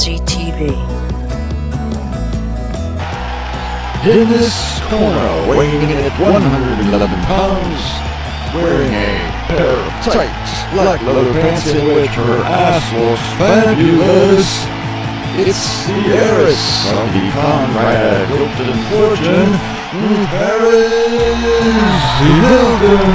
MZTV. In this corner, weighing in at 111 pounds, wearing a pair of tight black leather pants in which her ass looks fabulous, it's the heiress of the Conrad Hilton fortune, Paris Hilton.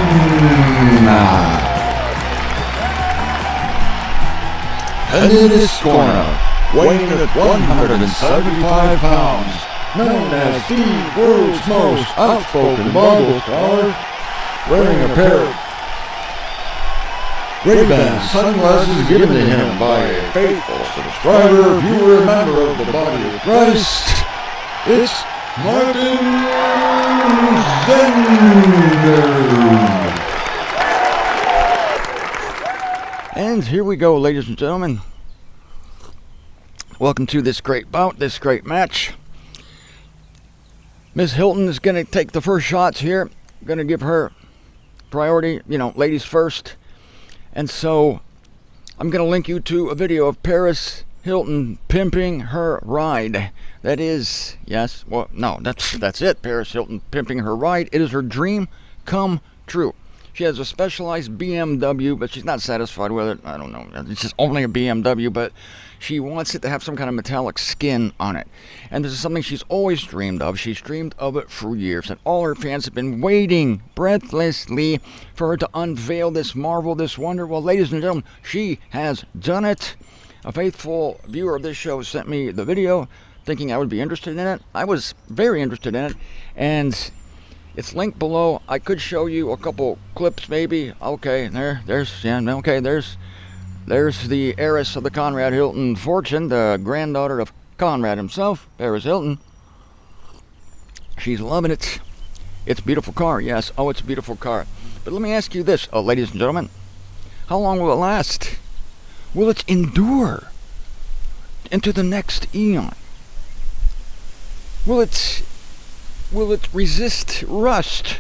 And in this corner, weighing in at 175 pounds, known as the world's most outspoken mongol star, wearing a pair of Ray-Ban sunglasses given to him by a faithful subscriber, viewer, member of the body of Christ, it's Martin Zender. And here we go, ladies and gentlemen. Welcome to this great bout, this great match. Ms. Hilton is going to take the first shots here. I'm going to give her priority, ladies first. And so I'm going to link you to a video of Paris Hilton pimping her ride. That is, that's it. Paris Hilton pimping her ride. It is her dream come true. She has a specialized BMW, but she's not satisfied with it. I don't know. It's just only a BMW, but she wants it to have some kind of metallic skin on it. And this is something she's always dreamed of. She's dreamed of it for years. And all her fans have been waiting breathlessly for her to unveil this marvel, this wonder. Well, ladies and gentlemen, she has done it. A faithful viewer of this show sent me the video thinking I would be interested in it. I was very interested in it. And it's linked below. I could show you a couple clips maybe. Okay, there's the heiress of the Conrad Hilton fortune, the granddaughter of Conrad himself, Paris Hilton. She's loving it. It's a beautiful car, yes. Oh, it's a beautiful car. But let me ask you this, ladies and gentlemen. How long will it last? Will it endure into the next eon? Will it resist rust?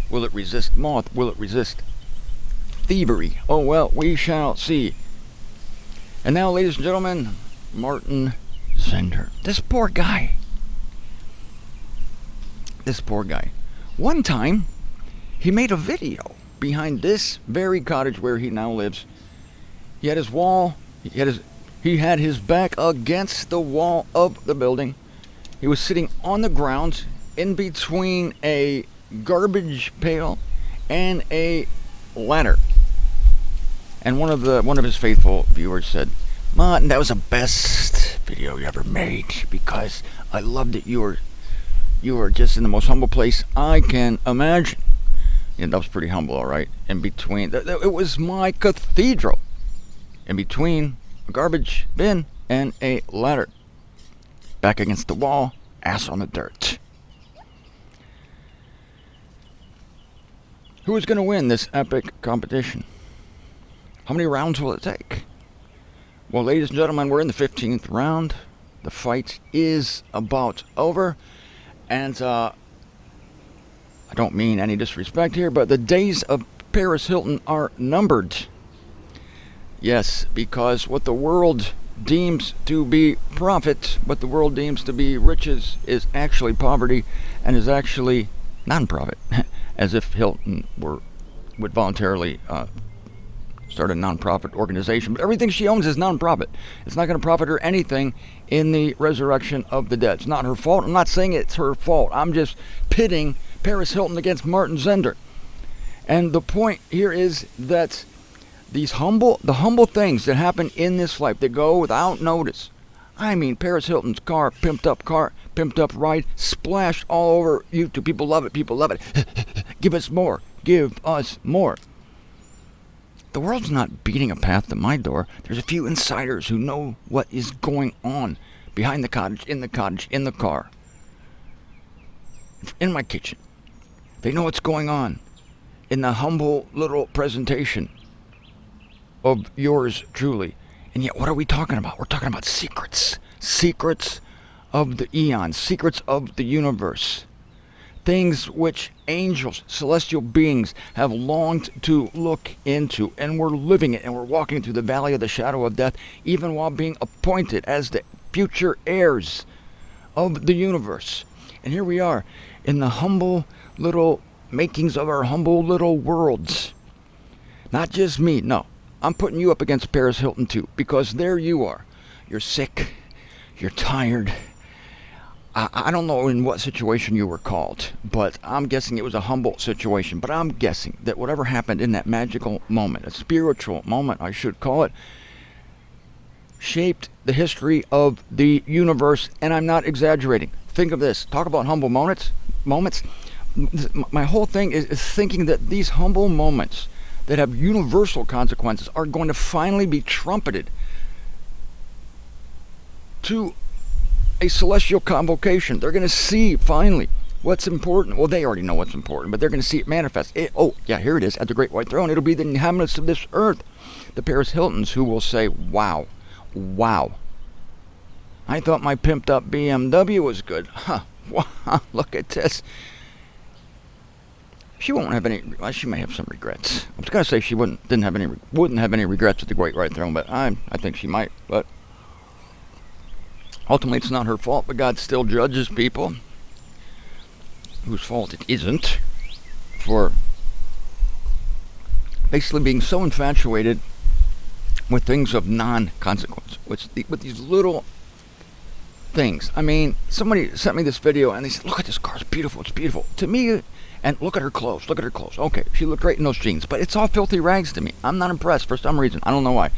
Will it resist moth? Will it resist thievery? Oh, well, we shall see. And now, ladies and gentlemen, Martin Zender. This poor guy. One time, he made a video behind this very cottage where he now lives. He had his wall. He had his back against the wall of the building. He was sitting on the ground in between a garbage pail and a ladder. And one of his faithful viewers said, "Martin, that was the best video you ever made because I loved it. You were just in the most humble place I can imagine." Yeah, that was pretty humble, all right. In between, it was my cathedral. In between a garbage bin and a ladder. Back against the wall, ass on the dirt. Who is going to win this epic competition? How many rounds will it take? Well, ladies and gentlemen, we're in the 15th round. The fight is about over. And I don't mean any disrespect here, but the days of Paris Hilton are numbered. Yes, because what the world deems to be profit, what the world deems to be riches, is actually poverty and is actually non-profit. As if Hilton would voluntarily start a non-profit organization. But everything she owns is non-profit. It's not going to profit her anything in the resurrection of the dead. It's not her fault. I'm not saying it's her fault. I'm just pitting Paris Hilton against Martin Zender. And the point here is that the humble things that happen in this life, that go without notice. I mean, Paris Hilton's pimped up ride, splashed all over YouTube. People love it. Give us more. The world's not beating a path to my door. There's a few insiders who know what is going on behind the cottage, in the car, in my kitchen. They know what's going on in the humble little presentation of yours truly. And yet, what are we talking about? We're talking about secrets. Secrets of the eons. Secrets of the universe. things which angels, celestial beings, have longed to look into, and we're living it, and we're walking through the valley of the shadow of death, even while being appointed as the future heirs of the universe. And here we are in the humble little makings of our humble little worlds. Not just me, no. I'm putting you up against Paris Hilton too, because there you are. You're sick, you're tired. I don't know in what situation you were called, but I'm guessing it was a humble situation. But I'm guessing that whatever happened in that magical moment, a spiritual moment I should call it, shaped the history of the universe, and I'm not exaggerating. Think of this. Talk about humble moments. My whole thing is thinking that these humble moments that have universal consequences are going to finally be trumpeted to a celestial convocation. They're going to see finally what's important. Well, they already know what's important, but they're going to see it manifest. Here it is at the Great White Throne. It'll be the inhabitants of this earth, the Paris Hiltons, who will say, wow, I thought my pimped up BMW was good. Wow, look at this. She won't have any. Well, she may have some regrets. I was going to say she wouldn't have any regrets at the Great White Throne, but I think she might. But ultimately, it's not her fault. But God still judges people whose fault it isn't for basically being so infatuated with things of non-consequence, with these little things. I mean, somebody sent me this video and they said, look at this car, it's beautiful. To me, and look at her clothes. Okay, she looked great in those jeans, but it's all filthy rags to me. I'm not impressed for some reason. I don't know why.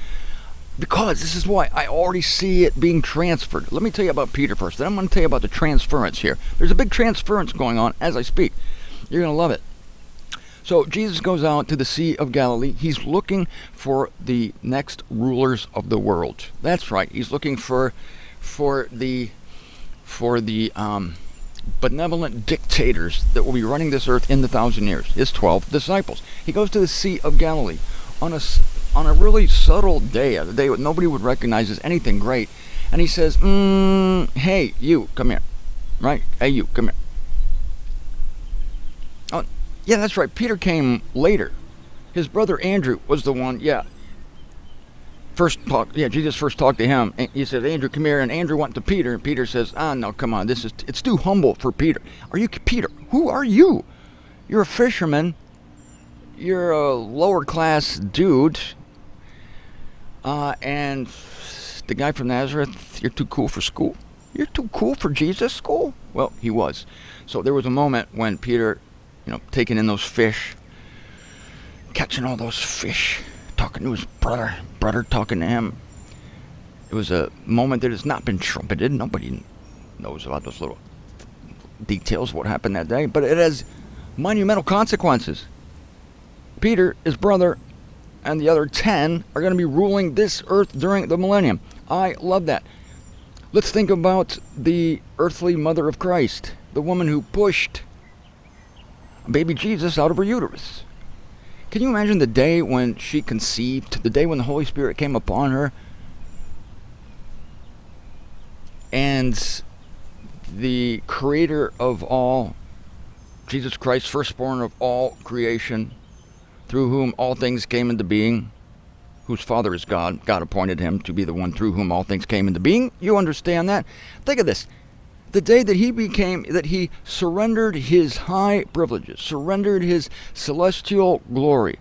Because this is why I already see it being transferred. Let me tell you about Peter first. Then I'm going to tell you about the transference here. There's a big transference going on as I speak. You're going to love it. So Jesus goes out to the Sea of Galilee. He's looking for the next rulers of the world. That's right. He's looking for the benevolent dictators that will be running this earth in the 1,000 years. His 12 disciples. He goes to the Sea of Galilee on a really subtle day, a day that nobody would recognize as anything great, and he says, "Hey, you, come here." Right? Hey, you, come here. Oh, yeah, that's right. Peter came later. His brother Andrew was the one. Jesus first talked to him. And he said, "Andrew, come here." And Andrew went to Peter, and Peter says, "No, come on. It's too humble for Peter." Are you Peter? Who are you? You're a fisherman. You're a lower class dude. And the guy from Nazareth, you're too cool for school. You're too cool for Jesus' school? Well, he was. So there was a moment when Peter, taking in those fish, catching all those fish, talking to his brother talking to him. It was a moment that has not been trumpeted. Nobody knows about those little details of what happened that day, but it has monumental consequences. Peter, his brother, and the other 10 are going to be ruling this earth during the millennium. I love that. Let's think about the earthly mother of Christ, the woman who pushed baby Jesus out of her uterus. Can you imagine the day when she conceived, the day when the Holy Spirit came upon her, and the creator of all, Jesus Christ, firstborn of all creation, through whom all things came into being, whose father is God. God appointed him to be the one through whom all things came into being. You understand that? Think of this. The day that he surrendered his high privileges, surrendered his celestial glory,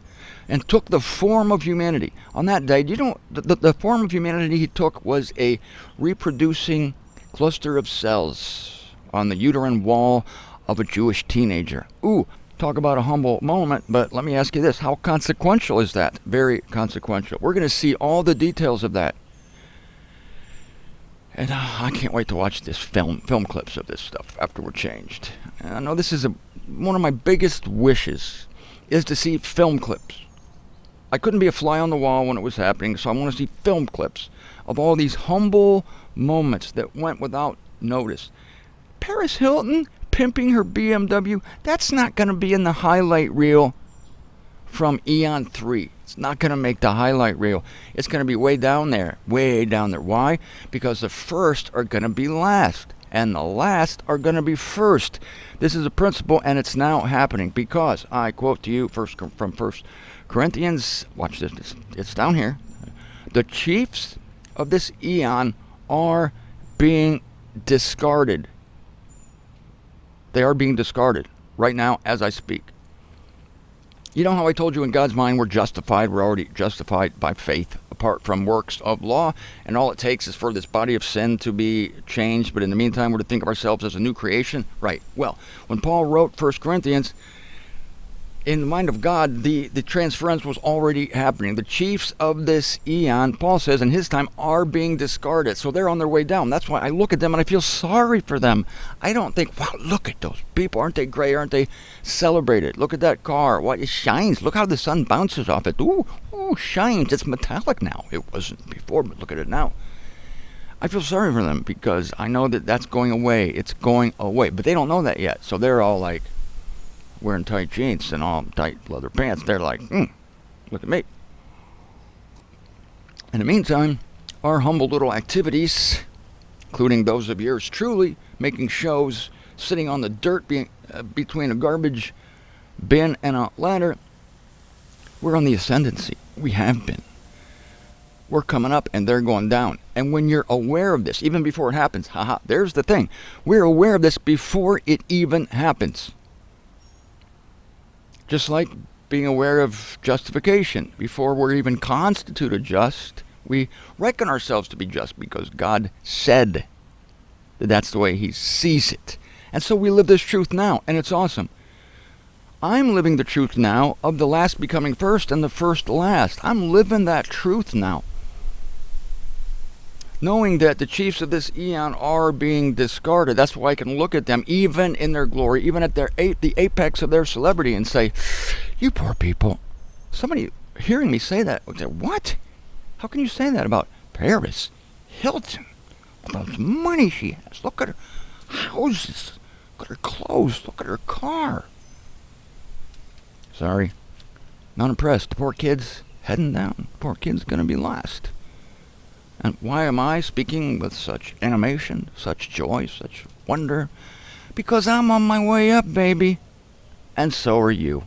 and took the form of humanity. On that day, the form of humanity he took was a reproducing cluster of cells on the uterine wall of a Jewish teenager. Ooh, talk about a humble moment, but let me ask you this. How consequential is that? Very consequential. We're going to see all the details of that. And I can't wait to watch this film clips of this stuff after we're changed. And I know this is one of my biggest wishes, is to see film clips. I couldn't be a fly on the wall when it was happening, so I want to see film clips of all these humble moments that went without notice. Paris Hilton pimping her BMW, that's not going to be in the highlight reel from Eon 3. It's not going to make the highlight reel. It's going to be way down there. Why? Because the first are going to be last. and the last are going to be first. This is a principle, and it's now happening because I quote to you from 1 Corinthians. Watch this. It's down here. The chiefs of this eon are being discarded. They are being discarded right now as I speak. You know how I told you in God's mind we're justified? We're already justified by faith apart from works of law, and all it takes is for this body of sin to be changed, but in the meantime we're to think of ourselves as a new creation? Right. Well, when Paul wrote 1 Corinthians, in the mind of God, the transference was already happening. The chiefs of this eon, Paul says, in his time, are being discarded. So they're on their way down. That's why I look at them and I feel sorry for them. I don't think, wow, look at those people. Aren't they great? Aren't they celebrated? Look at that car. What, it shines. Look how the sun bounces off it. Ooh, shines. It's metallic now. It wasn't before, but look at it now. I feel sorry for them because I know that that's going away. It's going away. But they don't know that yet. So they're all like, wearing tight jeans and all tight leather pants. They're like, look at me. In the meantime, our humble little activities, including those of yours truly, making shows, sitting on the dirt between a garbage bin and a ladder, we're on the ascendancy. We have been. We're coming up and they're going down. And when you're aware of this, even before it happens, there's the thing. We're aware of this before it even happens. Just like being aware of justification. Before we're even constituted just, we reckon ourselves to be just because God said that that's the way He sees it. And so we live this truth now, and it's awesome. I'm living the truth now of the last becoming first and the first last. I'm living that truth now. Knowing that the chiefs of this eon are being discarded. That's why I can look at them, even in their glory, even at the apex of their celebrity, and say, you poor people. Somebody hearing me say that would say, what? How can you say that about Paris, Hilton? All those money she has. Look at her houses. Look at her clothes. Look at her car. Sorry. Not impressed. The poor kid's heading down. The poor kid's going to be last. And why am I speaking with such animation, such joy, such wonder? Because I'm on my way up, baby. And so are you.